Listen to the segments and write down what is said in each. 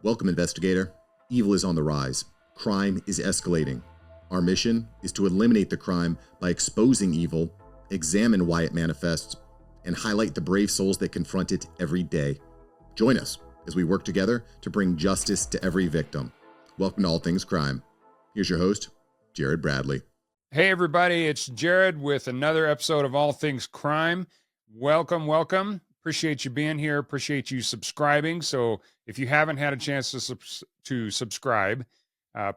Welcome, investigator. Evil is on the rise. Crime is escalating. Our mission is to eliminate the crime by exposing evil, examine why it manifests, and highlight the brave souls that confront it every day. Join us as we work together to bring justice to every victim. Welcome to All Things Crime. Here's your host, Jared Bradley. Hey, everybody. It's Jared with another episode of All Things Crime. Welcome. Appreciate you being here. Appreciate you subscribing. So if you haven't had a chance to subscribe,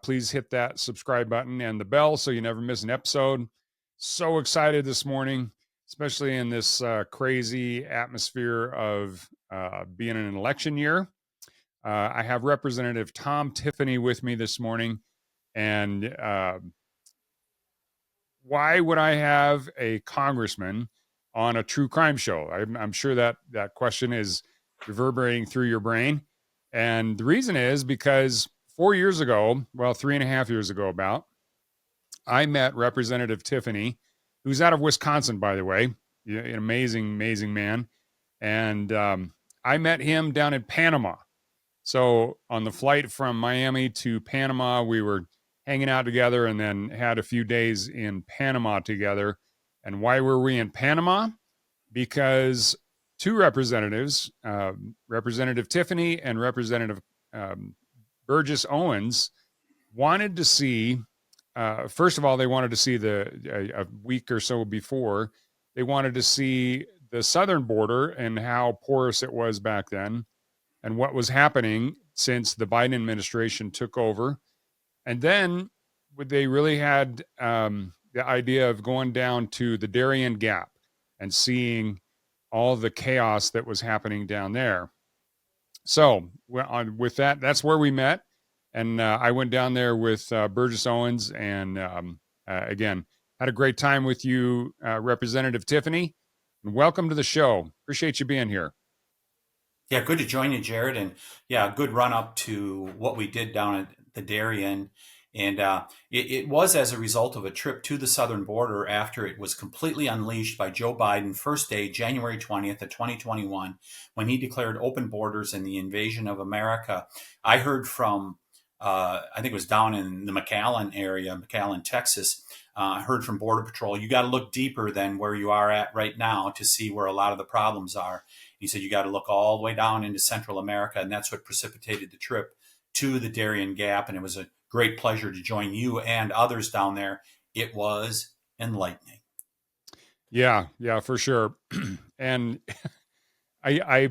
please hit that subscribe button and the bell so you never miss an episode. So excited this morning, especially in this crazy atmosphere of being in an election year. I have Representative Tom Tiffany with me this morning. And why would I have a congressman on a true crime show? I'm sure that question is reverberating through your brain. And the reason is because 4 years ago, well, 3.5 years ago about, I met Representative Tiffany, who's out of Wisconsin, by the way, an amazing man. And I met him down in Panama. So on the flight from Miami to Panama, we were hanging out together and then had a few days in Panama together. And why were we in Panama? Because two representatives, Representative Tiffany and Representative Burgess Owens, wanted to see, first of all, they wanted to see a week or so before, they wanted to see the southern border and how porous it was back then and what was happening since the Biden administration took over. And then they really had the idea of going down to the Darien Gap and seeing all the chaos that was happening down there. So with that, that's where we met. And I went down there with Burgess Owens and again, had a great time with you, Representative Tiffany. And welcome to the show. Appreciate you being here. Yeah, good to join you, Jared. And yeah, good run up to what we did down at the Darien. And it was as a result of a trip to the southern border after it was completely unleashed by Joe Biden, first day, January 20th of 2021, when he declared open borders and the invasion of America. I heard from, I think it was down in the McAllen area, McAllen, Texas. I heard from Border Patrol, you got to look deeper than where you are at right now to see where a lot of the problems are. He said, you got to look all the way down into Central America. And that's what precipitated the trip to the Darien Gap. And it was a great pleasure to join you and others down there. It was enlightening. Yeah, for sure. And I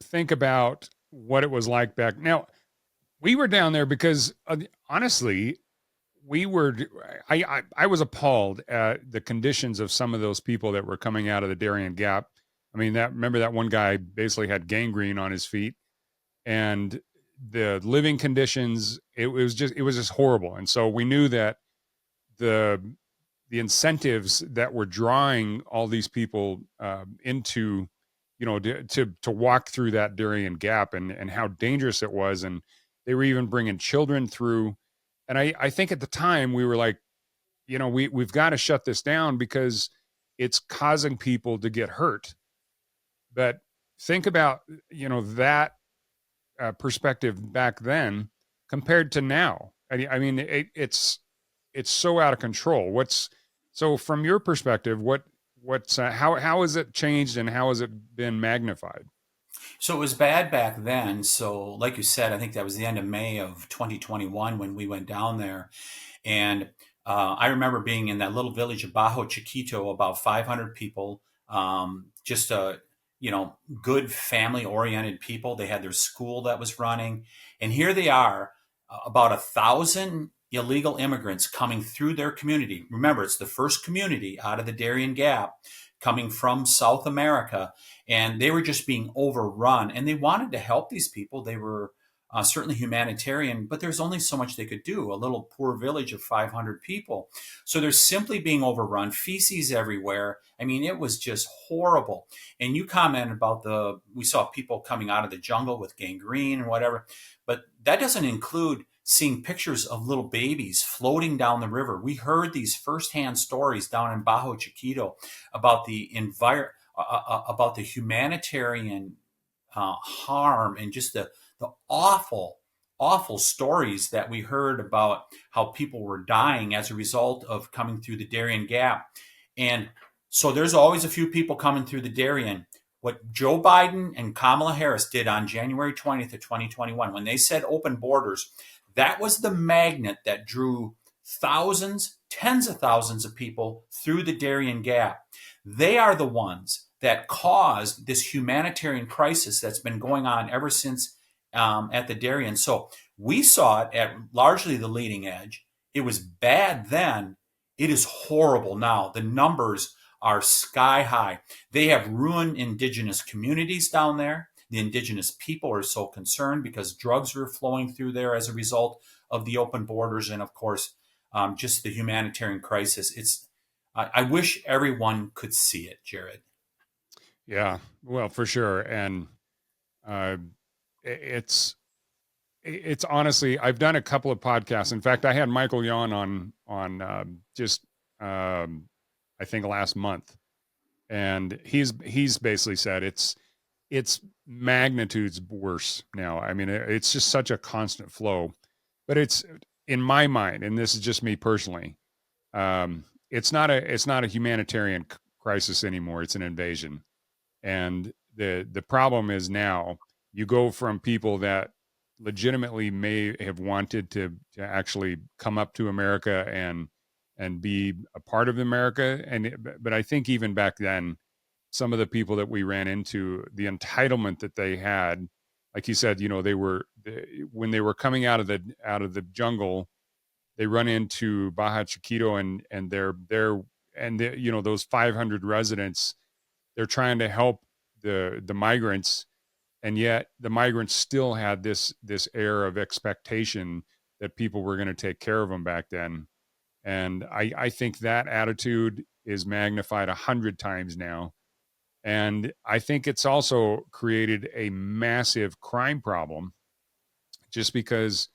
think about what it was like back now. We were down there because honestly, I was appalled at the conditions of some of those people that were coming out of the Darien Gap. I mean, remember that one guy basically had gangrene on his feet, and the living conditions, it was just horrible. And so we knew that the incentives that were drawing all these people into, to walk through that Darien Gap and how dangerous it was. And they were even bringing children through. And I think at the time we were like, we've got to shut this down because it's causing people to get hurt. But think about, that perspective back then compared to now. I mean, it's so out of control. So from your perspective, how has it changed and how has it been magnified? So it was bad back then. So like you said, I think that was the end of May of 2021 when we went down there. And I remember being in that little village of Bajo Chiquito, about 500 people, just good family-oriented people. They had their school that was running. And here they are, about 1,000 illegal immigrants coming through their community. Remember, it's the first community out of the Darien Gap coming from South America. And they were just being overrun. And they wanted to help these people. They were certainly humanitarian, but there's only so much they could do, a little poor village of 500 people. So they're simply being overrun, feces everywhere. I mean, it was just horrible. And you commented about we saw people coming out of the jungle with gangrene and whatever, but that doesn't include seeing pictures of little babies floating down the river. We heard these firsthand stories down in Bajo Chiquito about about the humanitarian harm and just the awful awful stories that we heard about how people were dying as a result of coming through the Darien Gap. And so there's always a few people coming through the Darien. What Joe Biden and Kamala Harris did on January 20th of 2021, when they said open borders, that was the magnet that drew thousands, tens of thousands of people through the Darien Gap. They are the ones that caused this humanitarian crisis that's been going on ever since at the Darien. So we saw it at largely the leading edge. It was bad then. It is horrible now. The numbers are sky high. They have ruined indigenous communities down there. The indigenous people are so concerned because drugs are flowing through there as a result of the open borders, and of course, just the humanitarian crisis. I wish everyone could see it, Jared. Yeah, well, for sure. And uh, it's honestly, I've done a couple of podcasts. In fact, I had Michael Yon on just I think last month, and he's basically said it's magnitudes worse now. I mean, it's just such a constant flow, but it's in my mind, and this is just me personally. It's not a humanitarian crisis anymore. It's an invasion, and the problem is now you go from people that legitimately may have wanted to actually come up to America and be a part of America, but I think even back then, some of the people that we ran into, the entitlement that they had, like you said, when they were coming out of the jungle, they run into Baja Chiquito and those 500 residents, they're trying to help the migrants, and yet the migrants still had this air of expectation that people were going to take care of them back then. And I think that attitude is magnified 100 times now. And I think it's also created a massive crime problem just because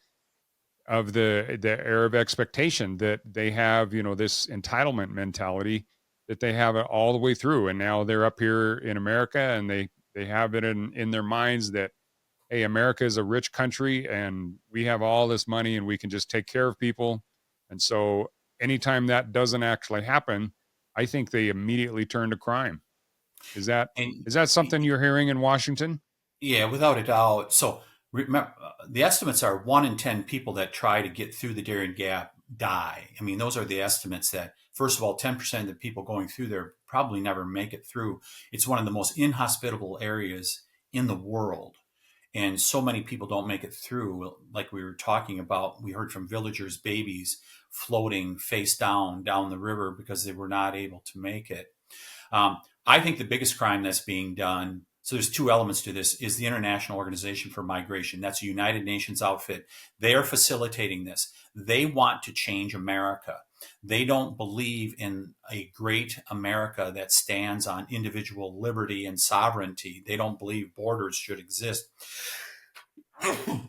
of the air of expectation that they have, this entitlement mentality that they have it all the way through. And now they're up here in America, and they have it in their minds that, hey, America is a rich country and we have all this money and we can just take care of people. And so anytime that doesn't actually happen, I think they immediately turn to crime. Is that something you're hearing in Washington? Yeah, without a doubt. So remember, the estimates are 1 in 10 people that try to get through the Darien Gap die. I mean, those are the estimates that, first of all, 10% of the people going through there probably never make it through. It's one of the most inhospitable areas in the world. And so many people don't make it through. Like we were talking about, we heard from villagers' babies floating face down the river because they were not able to make it. I think the biggest crime that's being done, so there's two elements to this, is the International Organization for Migration. That's a United Nations outfit. They are facilitating this. They want to change America. They don't believe in a great America that stands on individual liberty and sovereignty. They don't believe borders should exist.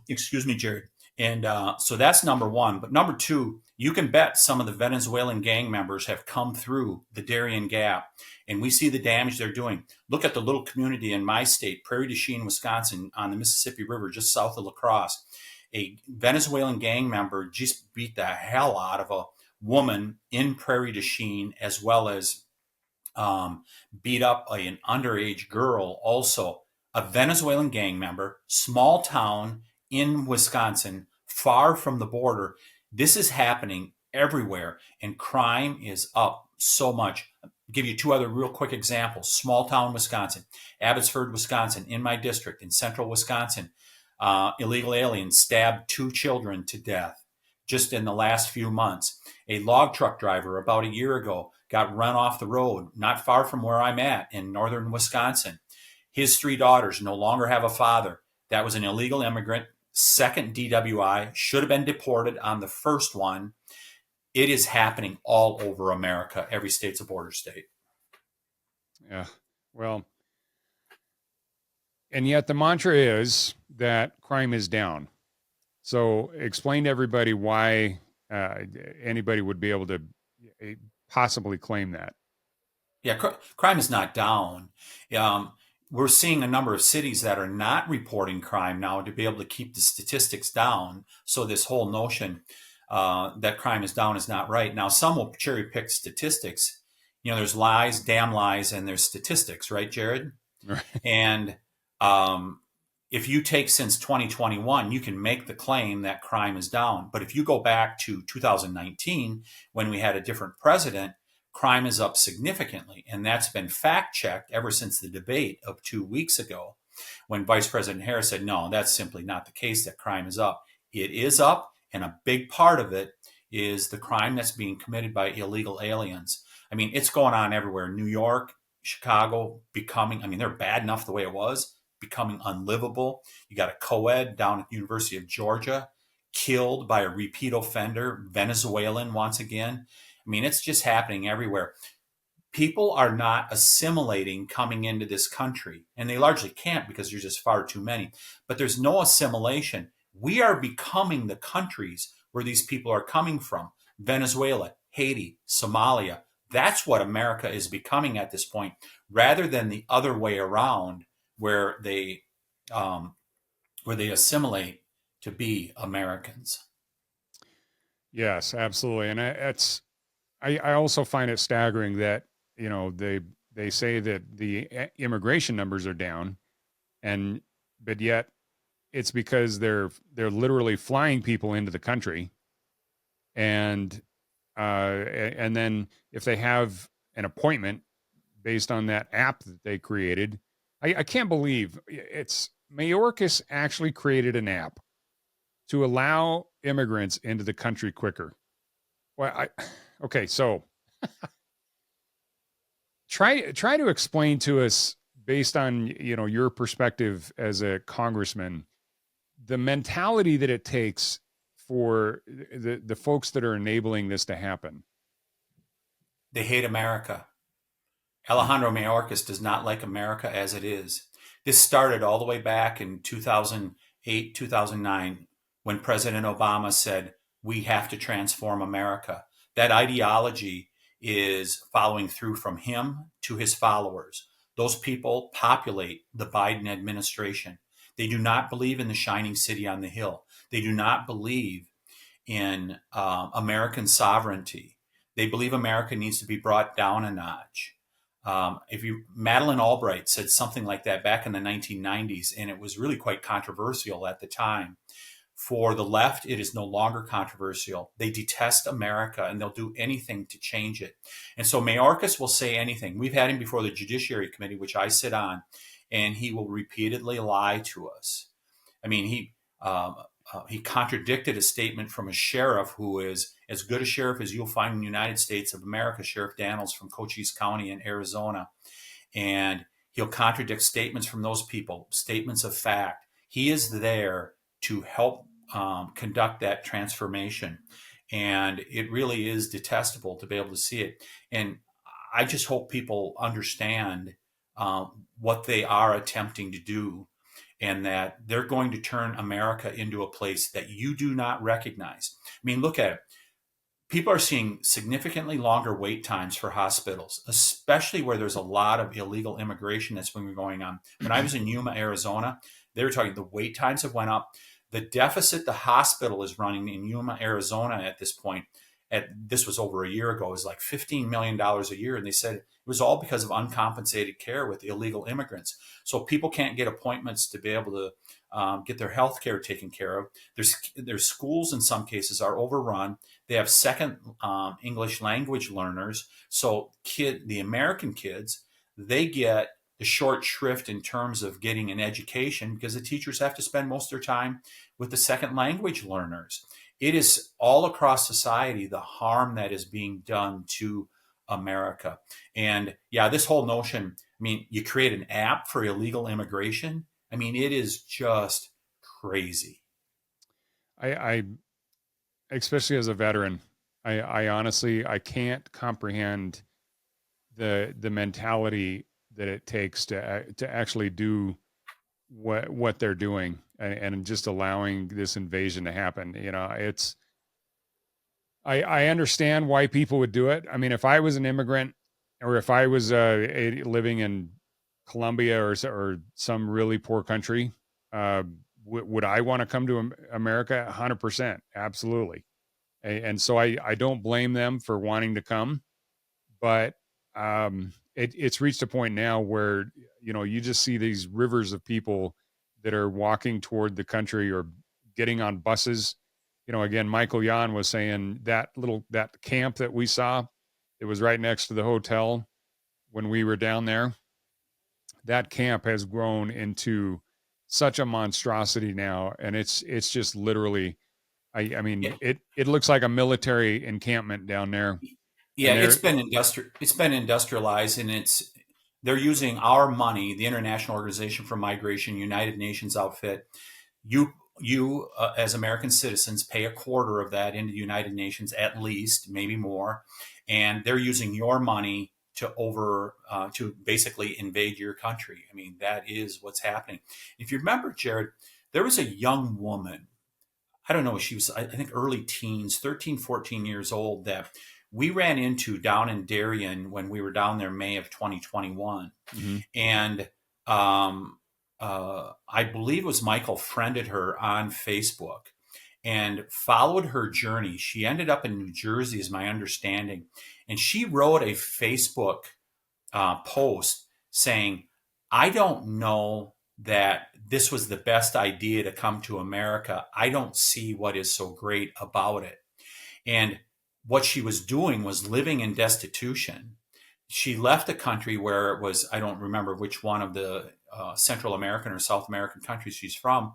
Excuse me, Jared. And so that's number one. But number two, you can bet some of the Venezuelan gang members have come through the Darien Gap, and we see the damage they're doing. Look at the little community in my state, Prairie du Chien, Wisconsin, on the Mississippi River, just south of La Crosse. A Venezuelan gang member just beat the hell out of a woman in Prairie du Chien, as well as beat up an underage girl also. A Venezuelan gang member, small town in Wisconsin, far from the border. This is happening everywhere, and crime is up so much. I'll give you two other real quick examples. Small town Wisconsin, Abbotsford, Wisconsin, in my district, in central Wisconsin, illegal aliens stabbed 2 children to death just in the last few months. A log truck driver about a year ago got run off the road, not far from where I'm at in northern Wisconsin. His 3 daughters no longer have a father. That was an illegal immigrant, second DWI, should have been deported on the first one. It is happening all over America. Every state's a border state. Yeah. Well, and yet the mantra is that crime is down. So explain to everybody why anybody would be able to possibly claim that. Yeah, crime is not down. we're seeing a number of cities that are not reporting crime now to be able to keep the statistics down. So this whole notion that crime is down is not right. Now, some will cherry pick statistics. There's lies, damn lies, and there's statistics, right, Jared? Right. And um, if you take since 2021, you can make the claim that crime is down. But if you go back to 2019, when we had a different president, crime is up significantly. And that's been fact checked ever since the debate of 2 weeks ago, when Vice President Harris said, no, that's simply not the case, that crime is up. It is up. And a big part of it is the crime that's being committed by illegal aliens. I mean, it's going on everywhere. New York, Chicago they're bad enough the way it was, becoming unlivable. You got a co-ed down at the University of Georgia, killed by a repeat offender, Venezuelan once again. I mean, it's just happening everywhere. People are not assimilating coming into this country, and they largely can't because there's just far too many. But there's no assimilation. We are becoming the countries where these people are coming from. Venezuela, Haiti, Somalia. That's what America is becoming at this point, rather than the other way around, where they assimilate to be Americans. Yes, absolutely. And I also find it staggering that, they say that the immigration numbers are down, but yet it's because they're literally flying people into the country. And then if they have an appointment based on that app that they created, I can't believe Mayorkas actually created an app to allow immigrants into the country quicker. Well, okay, so try to explain to us, based on your perspective as a congressman, the mentality that it takes for the folks that are enabling this to happen. They hate America. Alejandro Mayorkas does not like America as it is. This started all the way back in 2008, 2009, when President Obama said, we have to transform America. That ideology is following through from him to his followers. Those people populate the Biden administration. They do not believe in the shining city on the hill. They do not believe in American sovereignty. They believe America needs to be brought down a notch. Madeleine Albright said something like that back in the 1990s, and it was really quite controversial at the time. For the left, it is no longer controversial. They detest America, and they'll do anything to change it. And so Mayorkas will say anything. We've had him before the Judiciary Committee, which I sit on, and he will repeatedly lie to us. I mean, he contradicted a statement from a sheriff who is as good a sheriff as you'll find in the United States of America, Sheriff Daniels from Cochise County in Arizona. And he'll contradict statements from those people, statements of fact. He is there to help conduct that transformation. And it really is detestable to be able to see it. And I just hope people understand what they are attempting to do, and that they're going to turn America into a place that you do not recognize. I mean, look at it. People are seeing significantly longer wait times for hospitals, especially where there's a lot of illegal immigration that's been going on. When I was in Yuma, Arizona, they were talking the wait times have went up. The deficit the hospital is running in Yuma, Arizona at this point, this was over a year ago, is like $15 million a year. And they said it was all because of uncompensated care with illegal immigrants. So people can't get appointments to be able to get their health care taken care of. Their schools in some cases are overrun. They have second English language learners. So the American kids, they get the short shrift in terms of getting an education because the teachers have to spend most of their time with the second language learners. It is all across society, the harm that is being done to America. And yeah, this whole notion, I mean, you create an app for illegal immigration. I mean, it is just crazy. I especially as a veteran, I honestly, I can't comprehend the mentality that it takes to actually do what they're doing, and just allowing this invasion to happen. I understand why people would do it. I mean, if I was an immigrant, or if I was living in Colombia or some really poor country, would I want to come to America? 100%, absolutely. And so I don't blame them for wanting to come, but it's reached a point now where you just see these rivers of people that are walking toward the country or getting on buses. Again, Michael Yan was saying that camp that we saw, it was right next to the hotel when we were down there. That camp has grown into such a monstrosity now, and it's just literally, I mean, Yeah, it looks like a military encampment down there, yeah, and they're it's been industrialized, and they're using our money, the International Organization for Migration, United Nations outfit. You as American citizens pay a quarter of that into the United Nations, at least, maybe more, and they're using your money to basically invade your country. I mean, that is what's happening. If you remember, Jared, there was a young woman. I don't know, she was, I think, early teens, 13, 14 years old, that we ran into down in Darien when we were down there May of 2021. Mhm. And I believe it was Michael friended her on Facebook and followed her journey. She ended up in New Jersey, is my understanding. And she wrote a Facebook post saying, I don't know that this was the best idea to come to America. I don't see what is so great about it. And what she was doing was living in destitution. She left a country where it was, I don't remember which one of the Central American or South American countries she's from,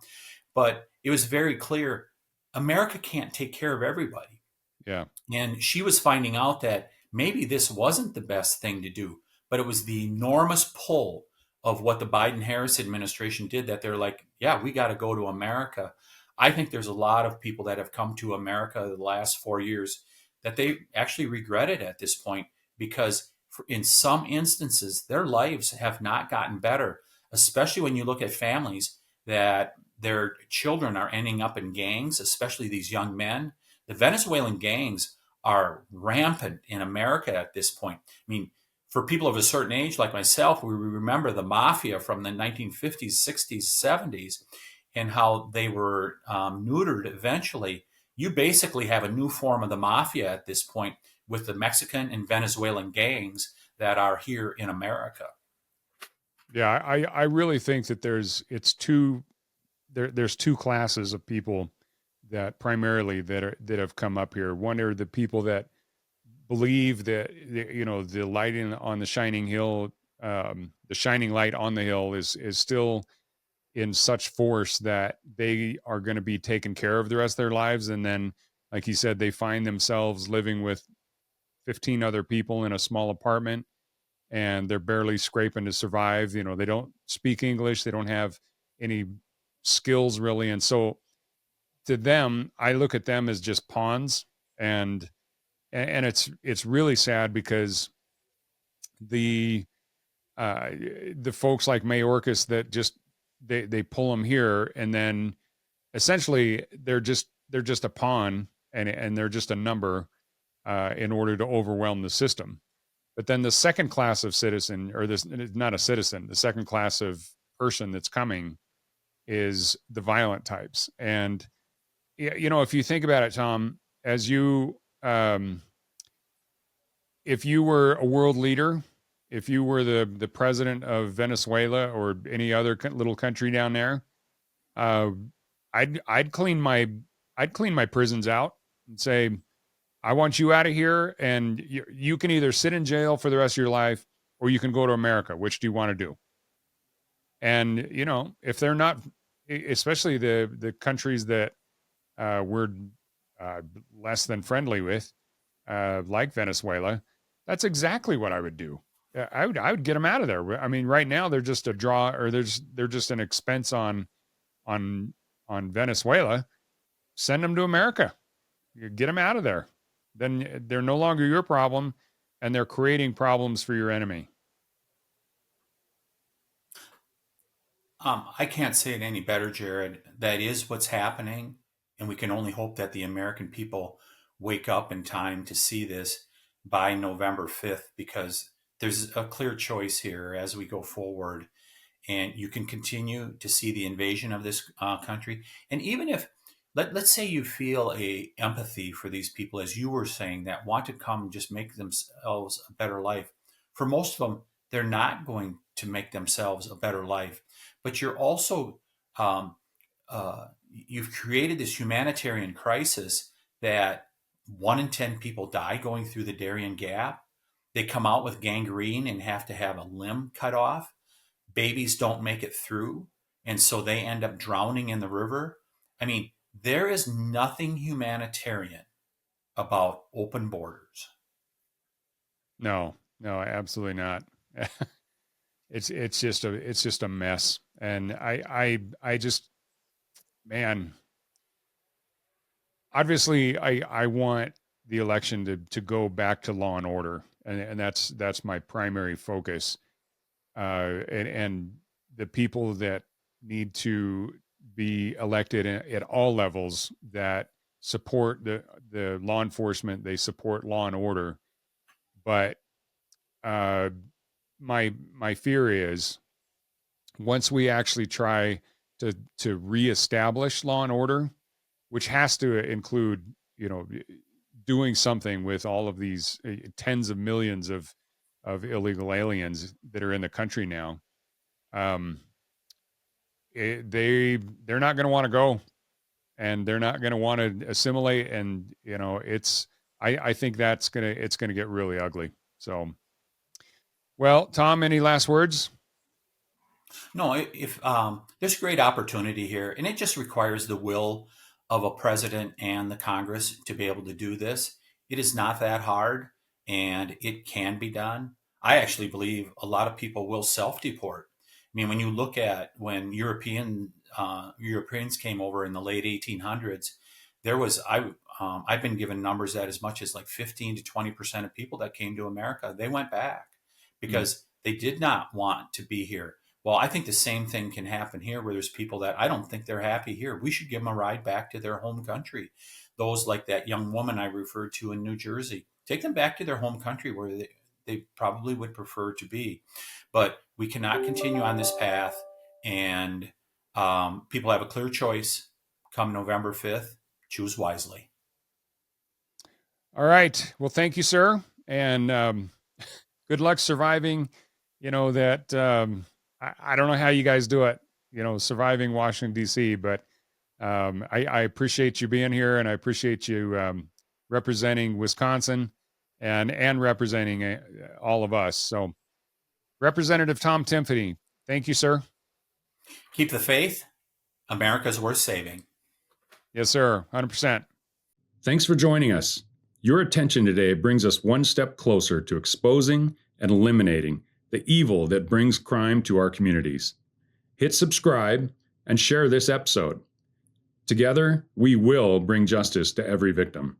but it was very clear America can't take care of everybody. Yeah. And she was finding out that maybe this wasn't the best thing to do, but it was the enormous pull of what the Biden Harris administration did that they're like, yeah, we got to go to America. I think there's a lot of people that have come to America the last 4 years that they actually regret it at this point because in some instances, their lives have not gotten better, especially when you look at families that their children are ending up in gangs, especially these young men. The Venezuelan gangs are rampant in America at this point. I mean, for people of a certain age like myself, we remember the mafia from the 1950s, 60s, 70s, and how they were neutered eventually. You basically have a new form of the mafia at this point with the Mexican and Venezuelan gangs that are here in America. Yeah, I really think that there's two classes of people that primarily that have come up here. One are the people that believe that the lighting on the shining hill, the shining light on the hill is still in such force that they are going to be taken care of the rest of their lives, and then, like you said, they find themselves living with 15 other people in a small apartment, and they're barely scraping to survive. They don't speak English, they don't have any skills really, and so to them, I look at them as just pawns, and it's really sad because the the folks like Mayorkas that just they pull them here, and then essentially they're just a pawn, and they're just a number in order to overwhelm the system. But then the second class of citizen, or this not a citizen, the second class of person that's coming is the violent types. And if you think about it, Tom, as if you were a world leader, if you were the president of Venezuela or any other little country down there, uh, I'd clean my prisons out and say, I want you out of here, and you can either sit in jail for the rest of your life, or you can go to America. Which do you want to do? And if they're not, especially the countries that we're less than friendly with, like Venezuela, that's exactly what I would do. I would get them out of there. I mean, right now they're just a draw, or they're just an expense on Venezuela. Send them to America. You get them out of there. Then they're no longer your problem, and they're creating problems for your enemy. I can't say it any better, Jared. That is what's happening, and we can only hope that the American people wake up in time to see this by November 5th, because there's a clear choice here as we go forward, and you can continue to see the invasion of this country. And even if let's say you feel a empathy for these people, as you were saying, that want to come and just make themselves a better life. For most of them, they're not going to make themselves a better life. But you're also you've created this humanitarian crisis that 1 in 10 people die going through the Darien Gap. They come out with gangrene and have to have a limb cut off. Babies don't make it through, and so they end up drowning in the river. I mean, there is nothing humanitarian about open borders. No, absolutely not. It's just a mess. And I just, man, obviously I want the election to go back to law and order. And that's my primary focus. And the people that need to be elected at all levels that support the law enforcement, they support law and order. But my fear is once we actually try to reestablish law and order, which has to include, doing something with all of these tens of millions of illegal aliens that are in the country now. They're not going to want to go, and they're not going to want to assimilate. And, I think it's going to get really ugly. So, well, Tom, any last words? No, if there's great opportunity here, and it just requires the will of a president and the Congress to be able to do this. It is not that hard, and it can be done. I actually believe a lot of people will self-deport. I mean, when you look at when Europeans came over in the late 1800s, there was I've been given numbers that as much as like 15 to 20% of people that came to America, they went back because they did not want to be here. Well, I think the same thing can happen here where there's people that I don't think they're happy here. We should give them a ride back to their home country. Those like that young woman I referred to in New Jersey, take them back to their home country where they probably would prefer to be. But we cannot continue on this path. And people have a clear choice come November 5th. Choose wisely. All right. Well, thank you, sir. And good luck surviving, that I don't know how you guys do it, surviving Washington, D.C., but I appreciate you being here, and I appreciate you representing Wisconsin and representing all of us. So, Representative Tom Tiffany, thank you, sir. Keep the faith. America's worth saving. Yes, sir. 100%. Thanks for joining us. Your attention today brings us one step closer to exposing and eliminating the evil that brings crime to our communities. Hit subscribe and share this episode. Together, we will bring justice to every victim.